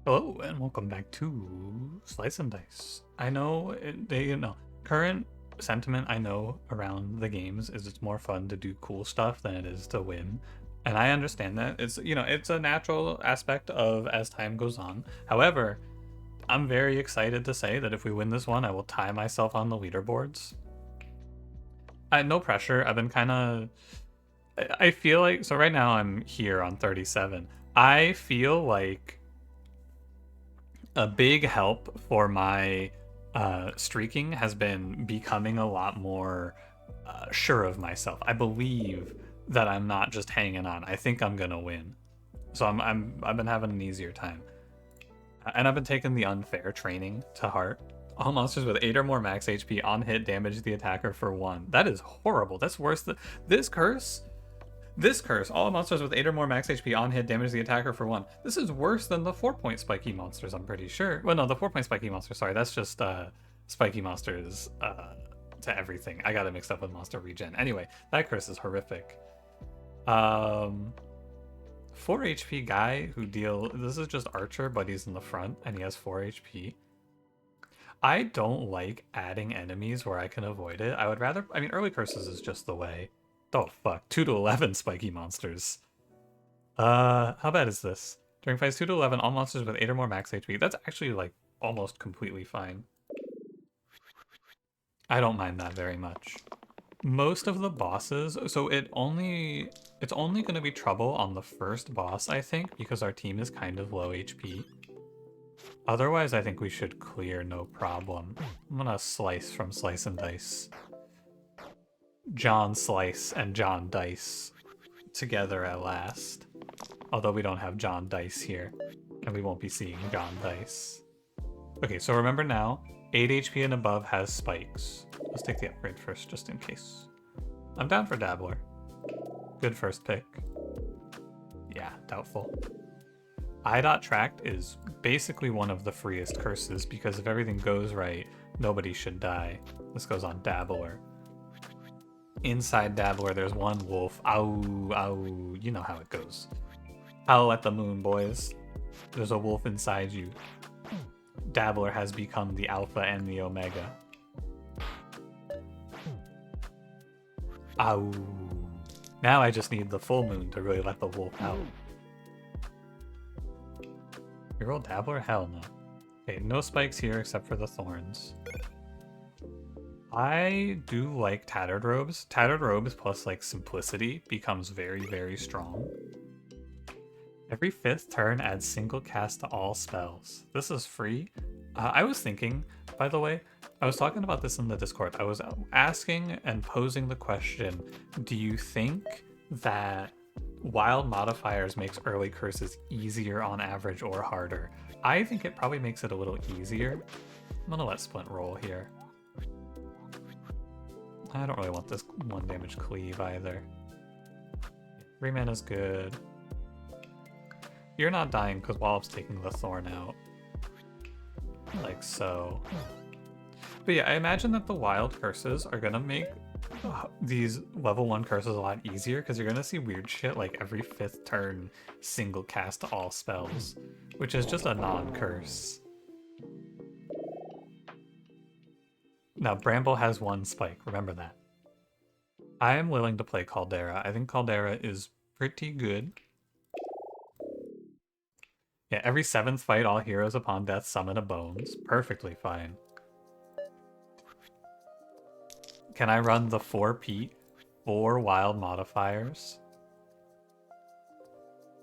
Hello and welcome back to Slice and Dice. I know current sentiment I know around the games is it's more fun to do cool stuff than it is to win. And I understand that. It's a natural aspect of as time goes on. However, I'm very excited to say that if we win this one, I will tie myself on the leaderboards. No pressure. I've been kind of I feel like so right now I'm here on 37. I feel like a big help for my streaking has been becoming a lot more sure of myself. I believe that I'm not just hanging on. I think I'm gonna win. So I've been having an easier time, and I've been taking the unfair training to heart. All monsters with 8 or more max HP on hit damage the attacker for 1. That is horrible. That's worse than this curse. This curse, all monsters with 8 or more max HP on hit damage the attacker for 1. This is worse than the 4-point spiky monsters, I'm pretty sure. Well, no, the 4-point spiky monsters, sorry, that's just spiky monsters to everything. I got it mixed up with monster regen. Anyway, that curse is horrific. 4 HP guy who this is just Archer, but he's in the front and he has 4 HP. I don't like adding enemies where I can avoid it. I would rather, early curses is just the way. Oh fuck, 2 to 11 spiky monsters. How bad is this? During fights 2 to 11, all monsters with 8 or more max HP. That's actually like almost completely fine. I don't mind that very much. Most of the bosses, so it's only going to be trouble on the first boss, I think, because our team is kind of low HP. Otherwise, I think we should clear no problem. I'm gonna slice from Slice and Dice. John Slice and John Dice together at last. Although we don't have John Dice here, and we won't be seeing John Dice. Okay, so remember now, 8 HP and above has spikes. Let's take the upgrade first, just in case. I'm down for Dabbler. Good first pick. Yeah, doubtful. I.tract is basically one of the freest curses, because if everything goes right, nobody should die. This goes on Dabbler. Inside Dabbler, there's one wolf. Ow, ow, you know how it goes. Howl at the moon, boys. There's a wolf inside you. Dabbler has become the alpha and the omega. Ow. Now I just need the full moon to really let the wolf out. You roll Dabbler? Hell no. Okay, no spikes here except for the thorns. I do like Tattered Robes. Tattered Robes plus like Simplicity becomes very, very strong. Every 5th turn adds single cast to all spells. This is free. I was thinking, by the way, I was talking about this in the Discord. I was asking and posing the question, do you think that wild modifiers makes early curses easier on average or harder? I think it probably makes it a little easier. I'm gonna let Splint roll here. I don't really want this 1 damage cleave either. 3 mana's good. You're not dying because Wallop's taking the thorn out. Like so. But yeah, I imagine that the wild curses are gonna make these level 1 curses a lot easier, because you're gonna see weird shit like every 5th turn single cast all spells, which is just a non-curse. Now, Bramble has 1 spike, remember that. I am willing to play Caldera. I think Caldera is pretty good. Yeah, every 7th fight, all heroes upon death summon a bones. Perfectly fine. Can I run the 4 Pete, 4 wild modifiers?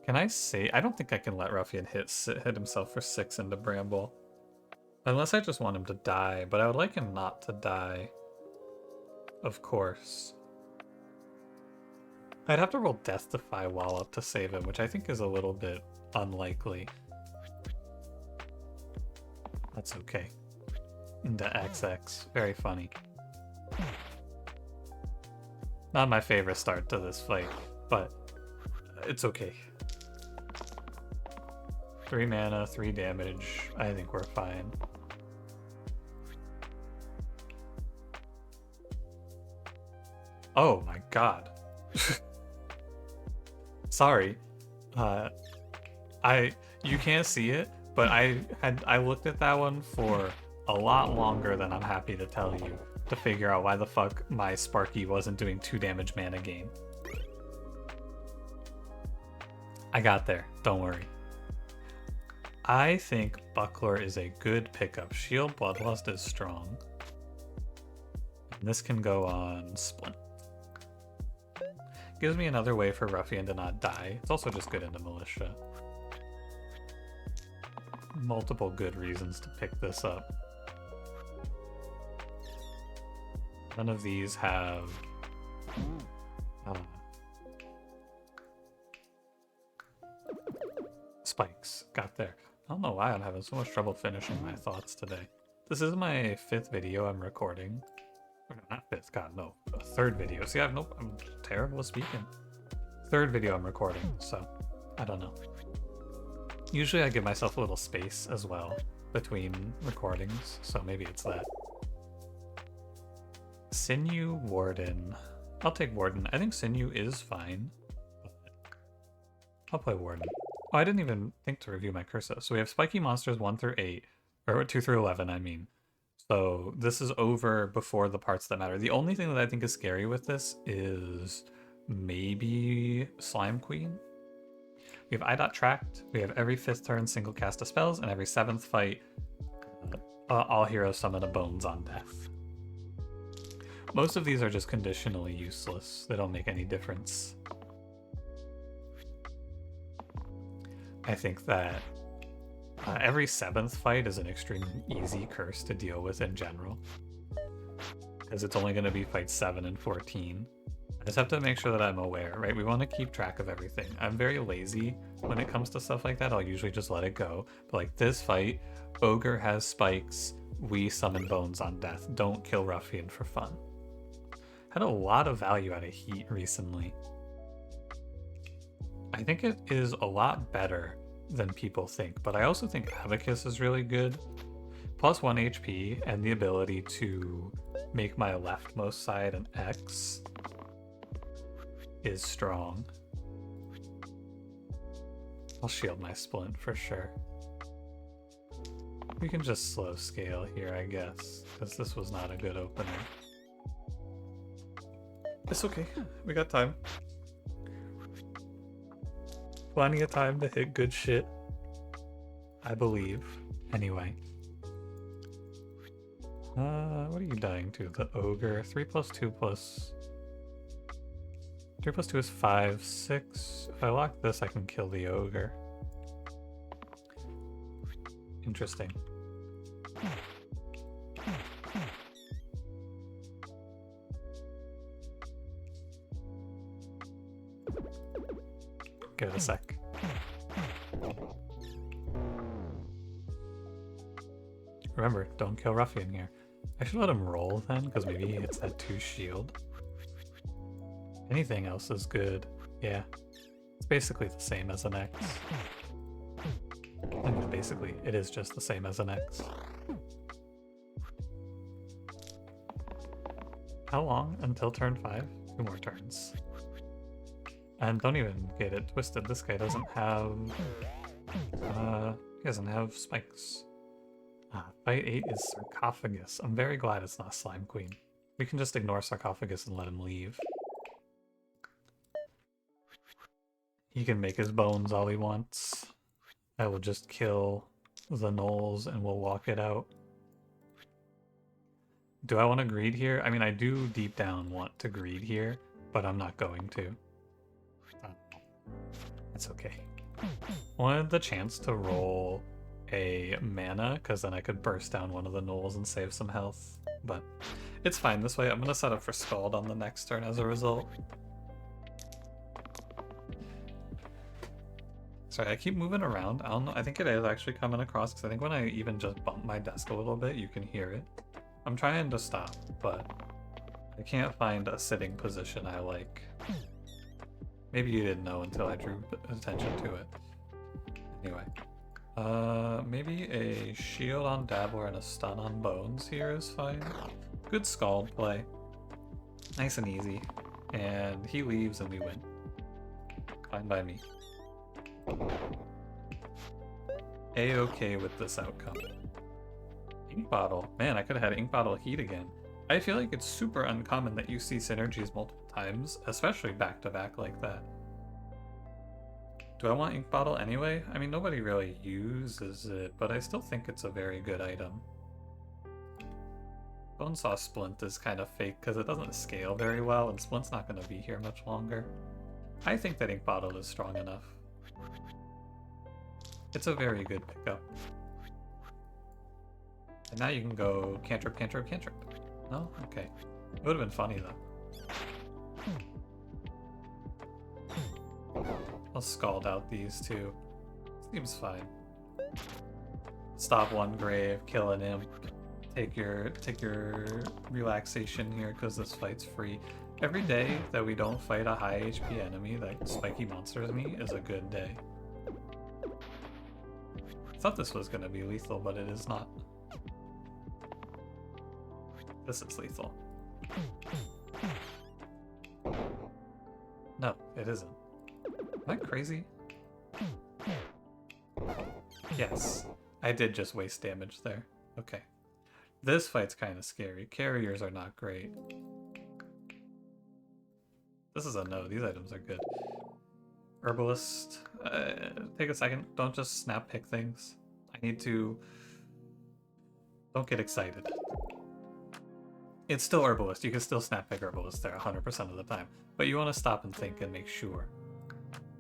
Can I say? I don't think I can let Ruffian hit himself for 6 into Bramble. Unless I just want him to die, but I would like him not to die. Of course. I'd have to roll Death Defy Wallop to save him, which I think is a little bit unlikely. That's okay. Into XX. Very funny. Not my favorite start to this fight, but it's okay. 3 mana, 3 damage. I think we're fine. Oh my god. Sorry. You can't see it, but I looked at that one for a lot longer than I'm happy to tell you to figure out why the fuck my Sparky wasn't doing 2 damage mana gain. I got there, don't worry. I think Buckler is a good pickup. Shield Bloodlust is strong. And this can go on Splint. Gives me another way for Ruffian to not die. It's also just good into Militia. Multiple good reasons to pick this up. None of these have... spikes. Got there. I don't know why I'm having so much trouble finishing my thoughts today. This is my 5th video I'm recording. Or not 5th, god no. A 3rd video. See, I'm terrible at speaking. 3rd video I'm recording, so I don't know. Usually I give myself a little space as well between recordings, so maybe it's that. Sinew, Warden. I'll take Warden. I think Sinew is fine. I'll play Warden. Oh, I didn't even think to review my cursive. So we have spiky monsters 1 through 8, or 2 through 11, I mean. So this is over before the parts that matter. The only thing that I think is scary with this is maybe Slime Queen. We have IDOT tracked. We have every 5th turn single cast of spells, and every 7th fight, all heroes summon a Bones on death. Most of these are just conditionally useless. They don't make any difference. I think that every 7th fight is an extremely easy curse to deal with in general, because it's only going to be fights 7 and 14. I just have to make sure that I'm aware, right? We want to keep track of everything. I'm very lazy when it comes to stuff like that. I'll usually just let it go. But like this fight, Ogre has spikes, we summon Bones on death. Don't kill Ruffian for fun. Had a lot of value out of Heat recently. I think it is a lot better than people think, but I also think Abacus is really good. Plus 1 HP and the ability to make my leftmost side an X is strong. I'll shield my Splint for sure. We can just slow scale here, I guess, because this was not a good opener. It's okay, we got time. Plenty of time to hit good shit. I believe. Anyway. What are you dying to? The Ogre. 3 plus 2 plus... 3 plus 2 is 5, 6. If I lock this, I can kill the Ogre. Interesting. Give it a sec. Remember, don't kill Ruffian here. I should let him roll then, because maybe he hits that 2 shield. Anything else is good. Yeah. It's basically the same as an X. I mean, basically, it is just the same as an X. How long until turn 5? 2 more turns. And don't even get it twisted. This guy doesn't have... he doesn't have spikes. Fight 8 is Sarcophagus. I'm very glad it's not Slime Queen. We can just ignore Sarcophagus and let him leave. He can make his bones all he wants. I will just kill the gnolls and we'll walk it out. Do I want to greed here? I mean, I do deep down want to greed here, but I'm not going to. That's okay. Wanted the chance to roll a mana, because then I could burst down one of the gnolls and save some health. But it's fine this way. I'm going to set up for Scald on the next turn as a result. Sorry, I keep moving around. I don't know. I think it is actually coming across, because I think when I even just bump my desk a little bit, you can hear it. I'm trying to stop, but I can't find a sitting position I like. Maybe you didn't know until I drew attention to it. Anyway. Maybe a shield on Dabbler and a stun on Bones here is fine. Good Scald play. Nice and easy. And he leaves and we win. Fine by me. A-okay with this outcome. Ink bottle. Man, I could have had ink bottle heat again. I feel like it's super uncommon that you see synergies multiple times, especially back to back like that. Do I want ink bottle anyway? I mean, nobody really uses it, but I still think it's a very good item. Bonesaw Splint is kind of fake because it doesn't scale very well, and Splint's not going to be here much longer. I think that ink bottle is strong enough. It's a very good pickup. And now you can go cantrip, cantrip, cantrip. No? Okay. It would have been funny though. I'll scald out these two. Seems fine. Stop one grave, kill an imp. Take your relaxation here because this fight's free. Every day that we don't fight a high HP enemy that spiky monsters me is a good day. I thought this was gonna be lethal, but it is not. This is lethal. No, it isn't. Am I crazy? Yes. I did just waste damage there. Okay. This fight's kind of scary. Carriers are not great. This is a no. These items are good. Herbalist. Take a second. Don't just snap pick things. I need to... Don't get excited. It's still Herbalist. You can still snap pick Herbalist there 100% of the time. But you want to stop and think and make sure.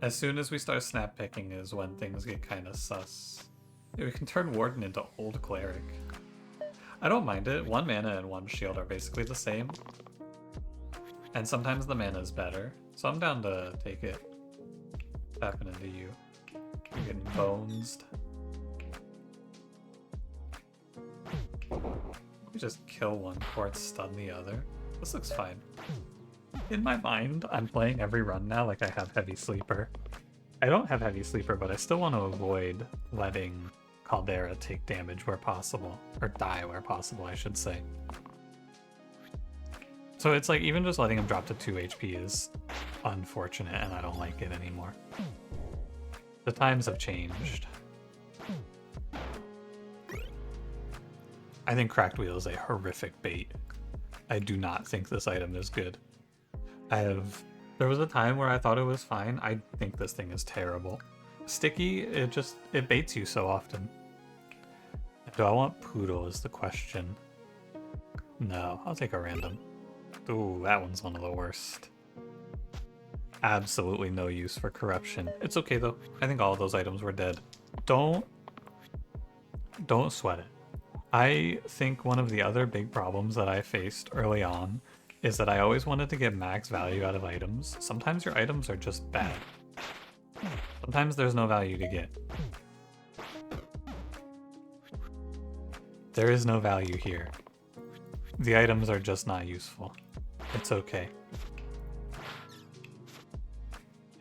As soon as we start snap picking is when things get kind of sus. We can turn Warden into Old Cleric. I don't mind it. 1 mana and 1 shield are basically the same. And sometimes the mana is better. So I'm down to take it. Tapping into you. You're getting bonesed. We just kill one quartz, stun the other. This looks fine. In my mind, I'm playing every run now like I have Heavy Sleeper. I don't have Heavy Sleeper, but I still want to avoid letting Caldera take damage where possible. Or die where possible, I should say. So it's like, even just letting him drop to 2 HP is unfortunate, and I don't like it anymore. The times have changed. I think Cracked Wheel is a horrific bait. I do not think this item is good. There was a time where I thought it was fine. I think this thing is terrible. Sticky, it baits you so often. Do I want Poodle is the question. No, I'll take a random. Ooh, that one's one of the worst. Absolutely no use for corruption. It's okay though. I think all of those items were dead. Don't sweat it. I think one of the other big problems that I faced early on is that I always wanted to get max value out of items. Sometimes your items are just bad. Sometimes there's no value to get. There is no value here. The items are just not useful. It's okay.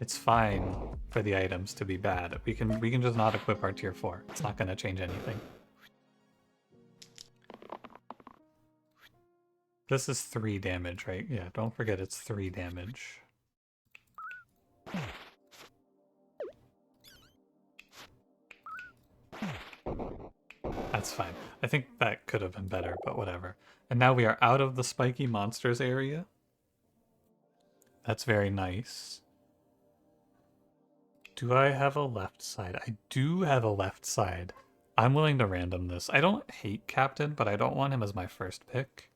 It's fine for the items to be bad. We can just not equip our tier 4. It's not gonna change anything. This is 3 damage, right? Yeah, don't forget it's 3 damage. That's fine. I think that could have been better, but whatever. And now we are out of the spiky monsters area. That's very nice. Do I have a left side? I do have a left side. I'm willing to random this. I don't hate Captain, but I don't want him as my first pick.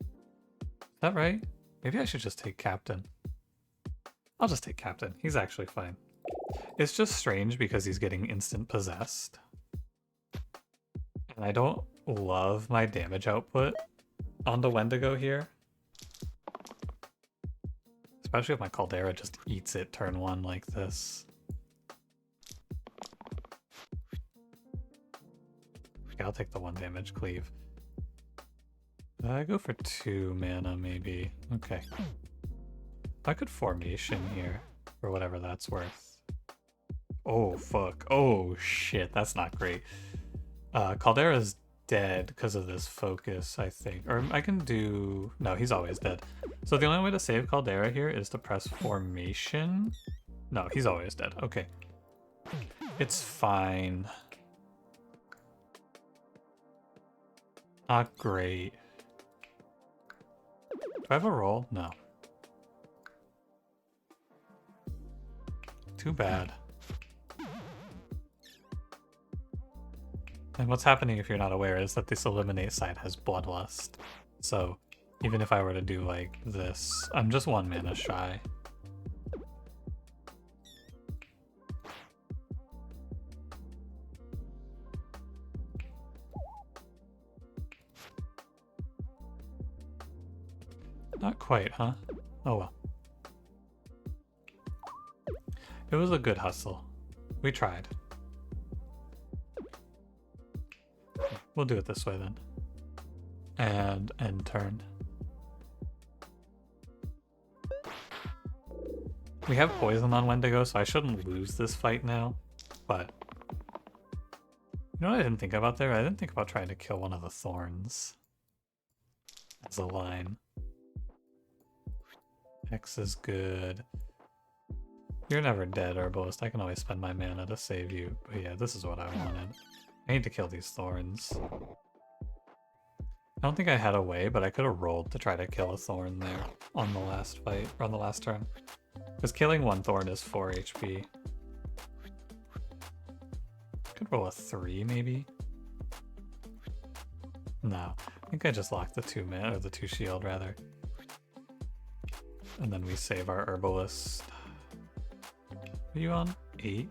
Is that right? Maybe I should just take Captain. I'll just take Captain. He's actually fine. It's just strange because he's getting instant possessed. And I don't love my damage output on the Wendigo here. Especially if my Caldera just eats it turn 1 like this. Okay, I'll take the 1 damage cleave. I go for 2 mana maybe. Okay. I could formation here for whatever that's worth. Oh fuck. Oh shit, that's not great. Caldera's dead because of this focus, I think. Or I can do... No, he's always dead. So the only way to save Caldera here is to press formation. No, he's always dead. Okay. It's fine. Not great. Do I have a roll? No. Too bad. And what's happening, if you're not aware, is that this eliminate side has bloodlust. So even if I were to do like this, I'm just 1 mana shy. Not quite, huh? Oh well. It was a good hustle. We tried. We'll do it this way then. And end turn. We have poison on Wendigo, so I shouldn't lose this fight now. But you know what I didn't think about there? I didn't think about trying to kill one of the thorns as a line. X is good. You're never dead, herbalist. I can always spend my mana to save you. But yeah, this is what I wanted. I need to kill these thorns. I don't think I had a way, but I could have rolled to try to kill a thorn there on the last fight, or on the last turn. Because killing one thorn is 4 HP. Could roll a 3 maybe? No, I think I just locked the 2 mana, or the 2 shield rather. And then we save our herbalist. Are you on 8?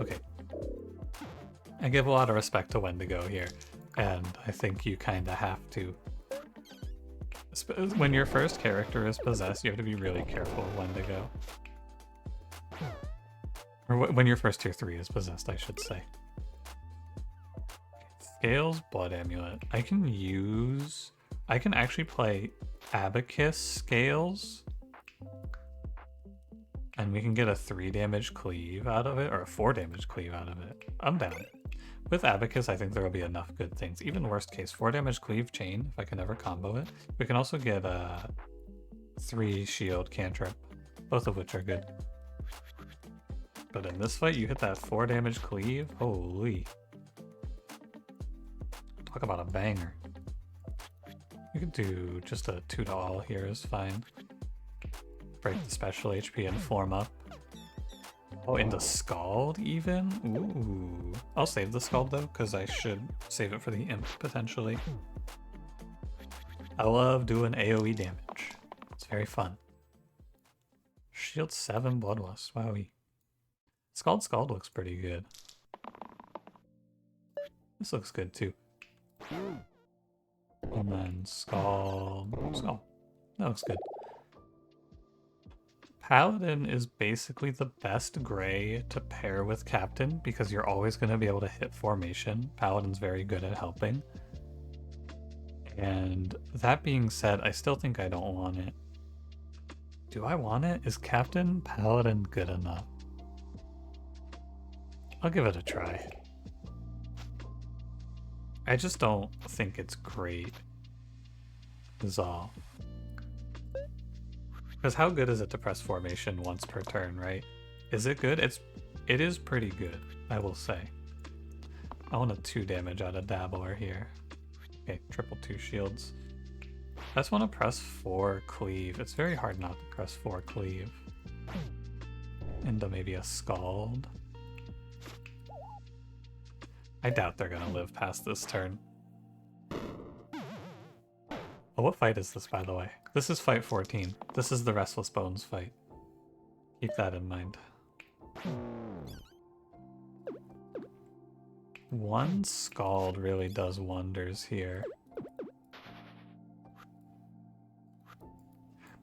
Okay. I give a lot of respect to Wendigo here, and I think you kind of have to. When your first character is possessed, you have to be really careful of Wendigo. Or when your first tier 3 is possessed, I should say. Scales, Blood Amulet. I can actually play Abacus Scales. And we can get a 3 damage cleave out of it, or a 4 damage cleave out of it. I'm down. With Abacus, I think there will be enough good things. Even worst case, 4 damage cleave chain, if I can ever combo it. We can also get a 3 shield cantrip, both of which are good. But in this fight, you hit that 4 damage cleave, holy. Talk about a banger. You could do just a 2 to all here is fine. Break the special HP and form up. Oh, into Scald even? Ooh. I'll save the Scald though, because I should save it for the Imp potentially. I love doing AoE damage. It's very fun. Shield 7 Bloodlust. Wowie. Scald looks pretty good. This looks good too. And then Scald. That looks good. Paladin is basically the best gray to pair with Captain because you're always going to be able to hit formation. Paladin's very good at helping. And that being said, I still think I don't want it. Do I want it? Is Captain Paladin good enough? I'll give it a try. I just don't think it's great, is all. Because how good is it to press formation once per turn, right? Is it good? It is pretty good, I will say. I want a 2 damage out of Dabbler here. Okay, triple 2 shields. I just want to press 4 cleave. It's very hard not to press 4 cleave. Into maybe a Scald. I doubt they're gonna live past this turn. Oh, what fight is this, by the way? This is fight 14. This is the Restless Bones fight. Keep that in mind. One Scald really does wonders here.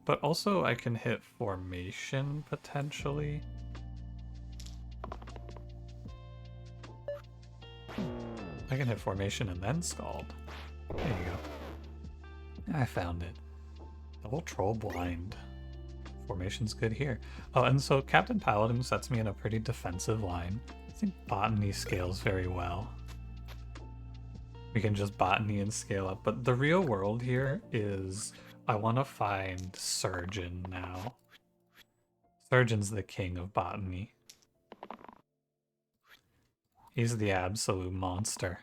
But also I can hit formation, potentially. I can hit formation and then Scald. There you go. I found it. Double Troll Blind. Formation's good here. Oh, and so Captain Paladin sets me in a pretty defensive line. I think Botany scales very well. We can just Botany and scale up, but the real world here is I want to find Surgeon now. Surgeon's the king of botany. He's the absolute monster.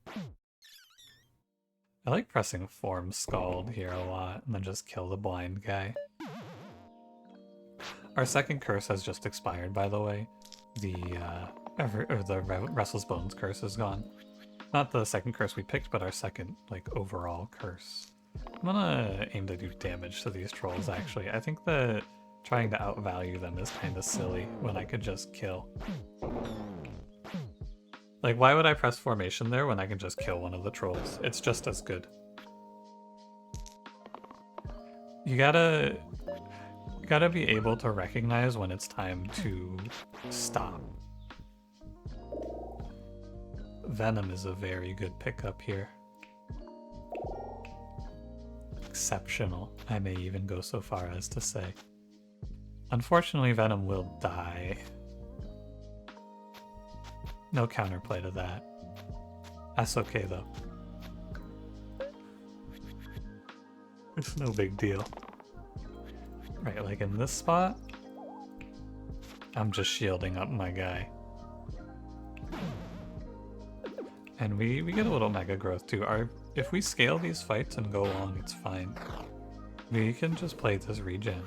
I like pressing Form Scald here a lot, and then just kill the blind guy. Our second curse has just expired, by the way. The Restless Bones curse is gone. Not the second curse we picked, but our second, like, overall curse. I'm gonna aim to do damage to these trolls, actually. I think that trying to outvalue them is kind of silly when I could just kill. Like, why would I press formation there when I can just kill one of the trolls? It's just as good. You gotta be able to recognize when it's time to stop. Venom is a very good pickup here. Exceptional, I may even go so far as to say. Unfortunately, Venom will die. No counterplay to that. That's okay, though. It's no big deal. Right, like in this spot, I'm just shielding up my guy. And we get a little mega growth too. If we scale these fights and go long, it's fine. We can just play this regen.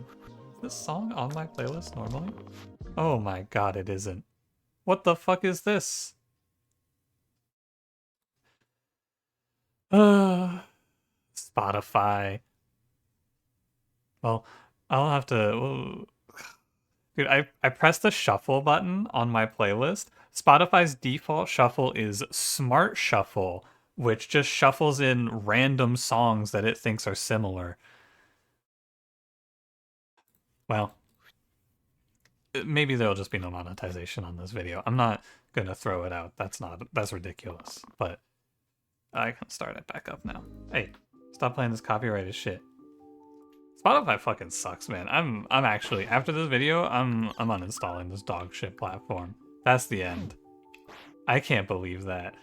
Is this song on my playlist normally? Oh my god, it isn't. What the fuck is this? Spotify. Well, I'll have to... Well, dude, I pressed the shuffle button on my playlist. Spotify's default shuffle is Smart Shuffle, which just shuffles in random songs that it thinks are similar. Well, maybe there'll just be no monetization on this video. I'm not gonna throw it out. That's ridiculous. But I can start it back up now. Hey, stop playing this copyrighted shit. Spotify fucking sucks, man. I'm actually, after this video, I'm uninstalling this dog shit platform. That's the end. I can't believe that.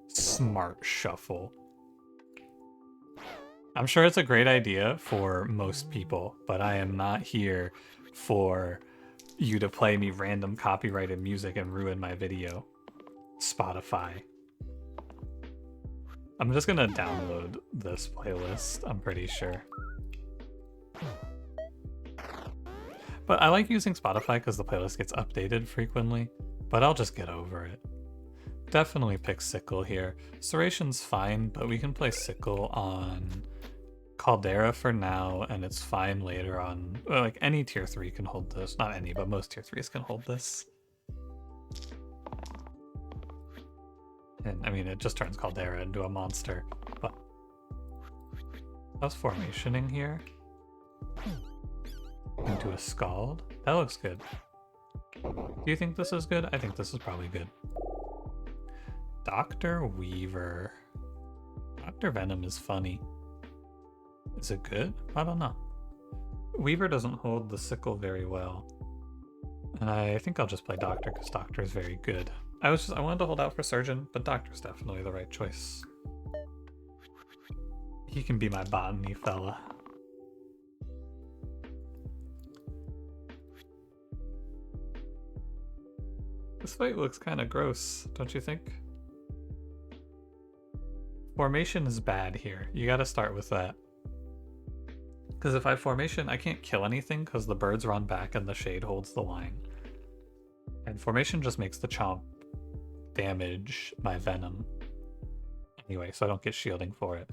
Smart Shuffle. I'm sure it's a great idea for most people, but I am not here for you to play me random copyrighted music and ruin my video. Spotify. I'm just gonna download this playlist, I'm pretty sure. But I like using Spotify because the playlist gets updated frequently, but I'll just get over it. Definitely pick Sickle here. Serration's fine, but we can play Sickle on Caldera for now, and it's fine later on. Well, like, any tier 3 can hold this. Not any, but most tier 3s can hold this. And, I mean, it just turns Caldera into a monster, but... How's formationing here? Into a Scald? That looks good. Do you think this is good? I think this is probably good. Dr. Weaver. Dr. Venom is funny. Is it good? I don't know. Weaver doesn't hold the sickle very well. And I think I'll just play Doctor because Doctor is very good. I wanted to hold out for Surgeon, but Doctor's definitely the right choice. He can be my botany fella. This fight looks kind of gross, don't you think? Formation is bad here. You gotta start with that. Because if I formation, I can't kill anything because the birds run back and the shade holds the line. And formation just makes the chomp damage my venom. Anyway, so I don't get shielding for it.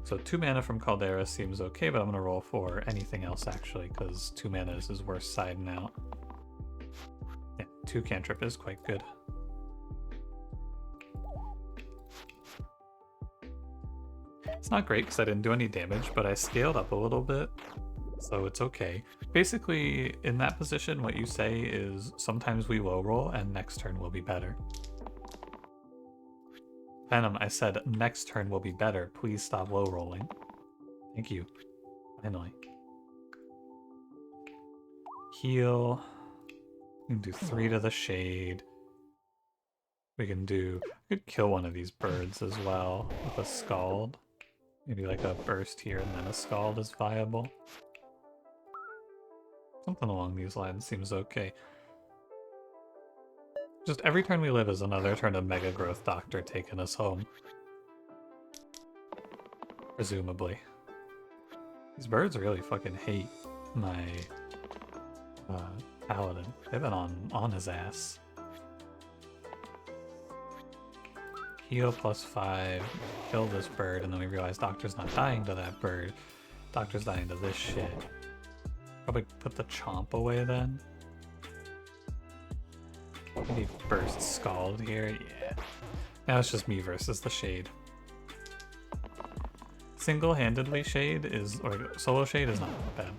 So 2 mana from Caldera seems okay, but I'm gonna roll for anything else actually, because 2 mana is his worst side now. Yeah, 2 cantrip is quite good. It's not great because I didn't do any damage, but I scaled up a little bit, so it's okay. Basically, in that position, what you say is sometimes we low roll and next turn will be better. Venom, I said next turn will be better. Please stop low rolling. Thank you. Finally. Heal. We can do 3 to the shade. We could kill one of these birds as well with a Scald. Maybe like a burst here and then a scald is viable. Something along these lines seems okay. Just every turn we live is another turn of Mega Growth Doctor taking us home. Presumably. These birds really fucking hate my paladin. They've been on his ass. Heal +5, kill this bird, and then we realize Doctor's not dying to that bird. Doctor's dying to this shit. Probably put the chomp away then. Maybe burst scald here, yeah. Now it's just me versus the shade. Single-handedly shade is, or solo shade is not bad.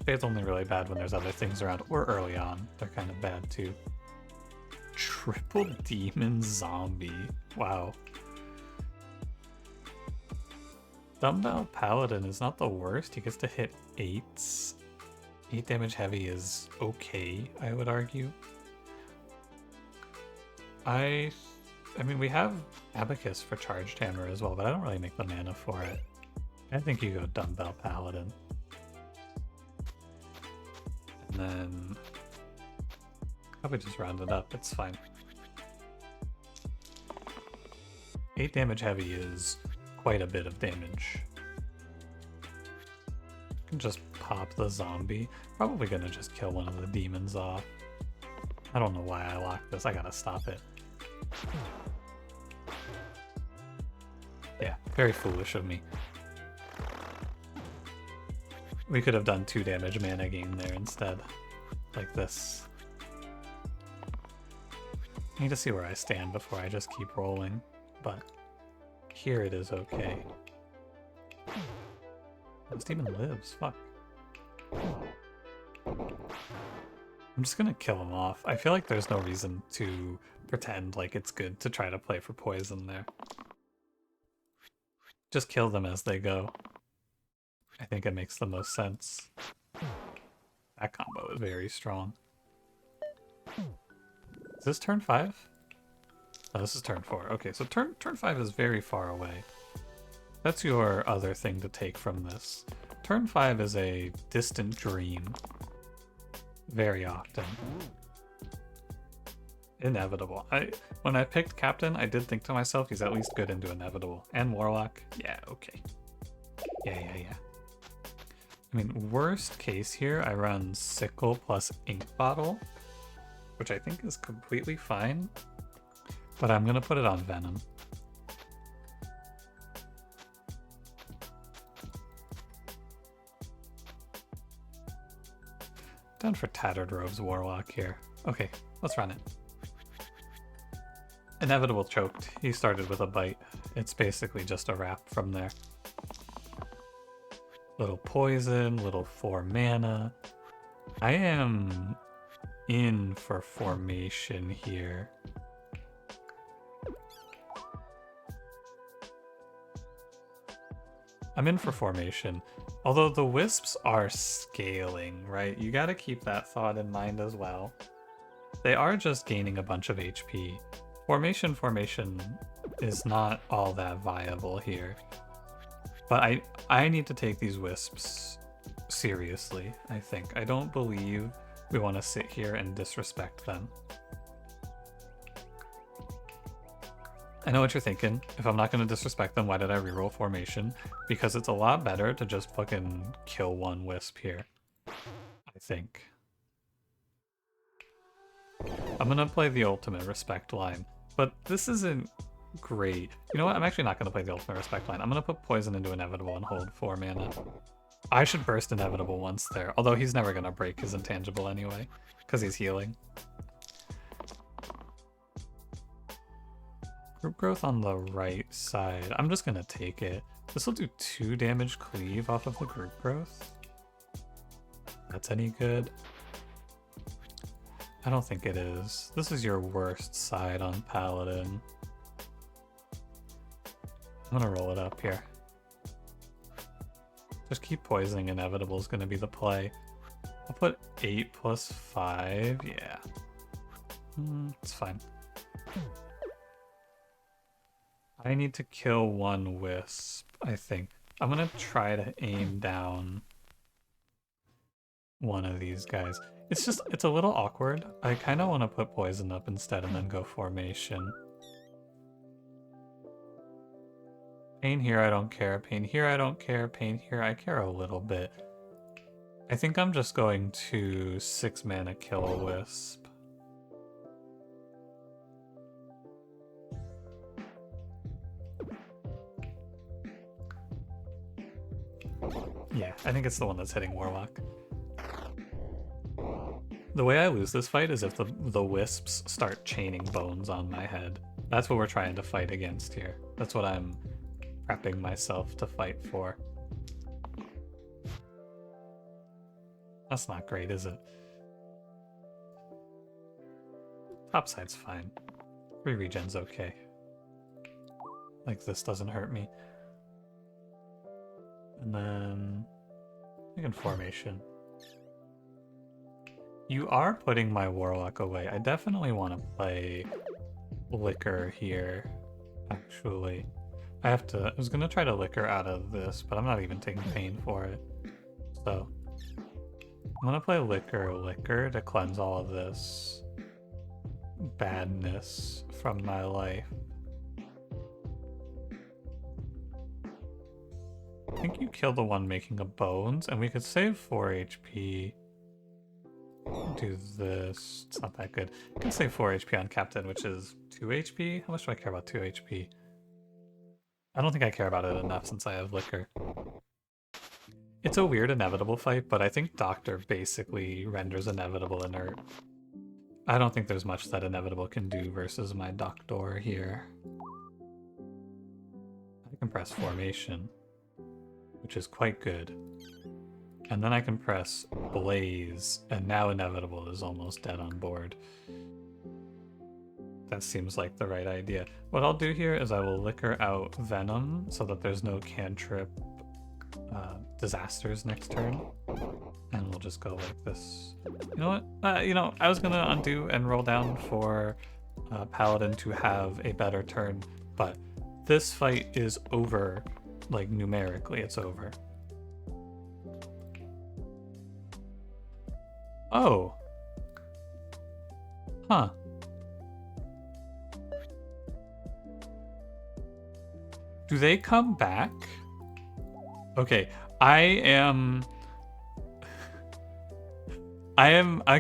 Shade's only really bad when there's other things around, or early on. They're kind of bad too. Triple demon zombie. Wow. Dumbbell paladin is not the worst. He gets to hit 8s. 8 damage heavy is okay, I would argue. I mean, we have Abacus for Charged Hammer as well, but I don't really make the mana for it. I think you go Dumbbell Paladin. And then probably just round it up, it's fine. 8 damage heavy is quite a bit of damage. Can just pop the zombie. Probably gonna just kill one of the demons off. I don't know why I locked this, I gotta stop it. Yeah, very foolish of me. We could have done 2 damage mana gain there instead. Like this. I need to see where I stand before I just keep rolling, but here it is okay. This demon lives, fuck. I'm just gonna kill him off. I feel like there's no reason to pretend like it's good to try to play for poison there. Just kill them as they go. I think it makes the most sense. That combo is very strong. Is this turn 5? Oh, this is turn 4. Okay, so turn 5 is very far away. That's your other thing to take from this. Turn 5 is a distant dream. Very often. Inevitable. When I picked Captain, I did think to myself, he's at least good into Inevitable. And Warlock, yeah, okay. Yeah. I mean, worst case here, I run Sickle plus Ink Bottle, which I think is completely fine, but I'm gonna put it on Venom. Down for Tattered Robes Warlock here. Okay, let's run it. Inevitable choked. He started with a bite. It's basically just a wrap from there. Little poison, little 4 mana. I am in for formation here. I'm in for formation. Although the wisps are scaling, right? You gotta keep that thought in mind as well. They are just gaining a bunch of HP. Formation is not all that viable here. But I need to take these wisps seriously, I think. I don't believe we want to sit here and disrespect them. I know what you're thinking. If I'm not going to disrespect them, why did I reroll formation? Because it's a lot better to just fucking kill one wisp here. I think. I'm going to play the ultimate respect line. But this isn't great. You know what? I'm actually not going to play the ultimate respect line. I'm going to put poison into Inevitable and hold 4 mana. I should burst Inevitable once there. Although he's never going to break his intangible anyway. Because he's healing. Group growth on the right side. I'm just going to take it. This will do 2 damage cleave off of the group growth. That's any good? I don't think it is. This is your worst side on Paladin. I'm gonna roll it up here. Just keep poisoning. Inevitable is gonna be the play. I'll put 8 plus 5. Yeah. It's fine. I need to kill one wisp. I think. I'm gonna try to aim down one of these guys. It's a little awkward. I kind of want to put poison up instead and then go formation. Pain here, I don't care. Pain here, I don't care. Pain here, I care a little bit. I think I'm just going to 6 mana kill a wisp. Yeah, I think it's the one that's hitting Warlock. The way I lose this fight is if the wisps start chaining bones on my head. That's what we're trying to fight against here. That's what I'm prepping myself to fight for. That's not great, is it? Topside's fine. 3 regen's okay. Like, this doesn't hurt me. And then I can formation. You are putting my Warlock away. I definitely want to play Liquor here, actually. I was gonna try to Liquor out of this, but I'm not even taking pain for it. So I'm gonna play Liquor to cleanse all of this badness from my life. I think you kill the one making a bones, and we could save 4 HP. Do this. It's not that good. I can save 4 HP on Captain, which is 2 HP. How much do I care about 2 HP? I don't think I care about it enough since I have Liquor. It's a weird inevitable fight, but I think Doctor basically renders inevitable inert. I don't think there's much that inevitable can do versus my Doctor here. I can press formation, which is quite good. And then I can press Blaze, and now Inevitable is almost dead on board. That seems like the right idea. What I'll do here is I will Liquor out Venom so that there's no cantrip disasters next turn. And we'll just go like this. You know what? I was gonna undo and roll down for Paladin to have a better turn, but this fight is over, like numerically, it's over. Oh. Huh. Do they come back? Okay, I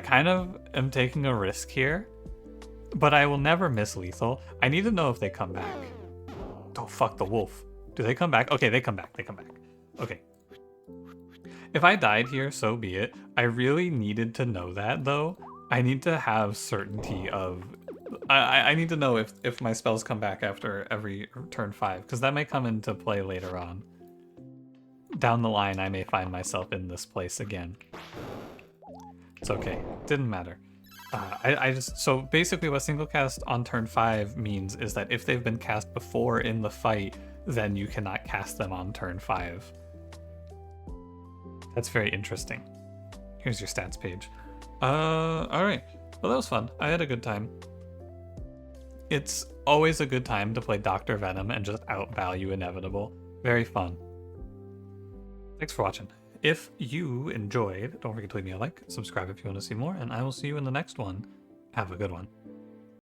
kind of am taking a risk here, but I will never miss lethal. I need to know if they come back. Oh, fuck the wolf. Do they come back? Okay, they come back. They come back. Okay. If I died here, so be it. I really needed to know that, though. I need to have certainty of... I need to know if my spells come back after every turn 5, because that may come into play later on. Down the line, I may find myself in this place again. It's okay. Didn't matter. So basically what single cast on turn 5 means is that if they've been cast before in the fight, then you cannot cast them on turn 5. That's very interesting. Here's your stats page. Alright. Well, that was fun. I had a good time. It's always a good time to play Dr. Venom and just outvalue Inevitable. Very fun. Thanks for watching. If you enjoyed, don't forget to leave me a like, subscribe if you want to see more, and I will see you in the next one. Have a good one.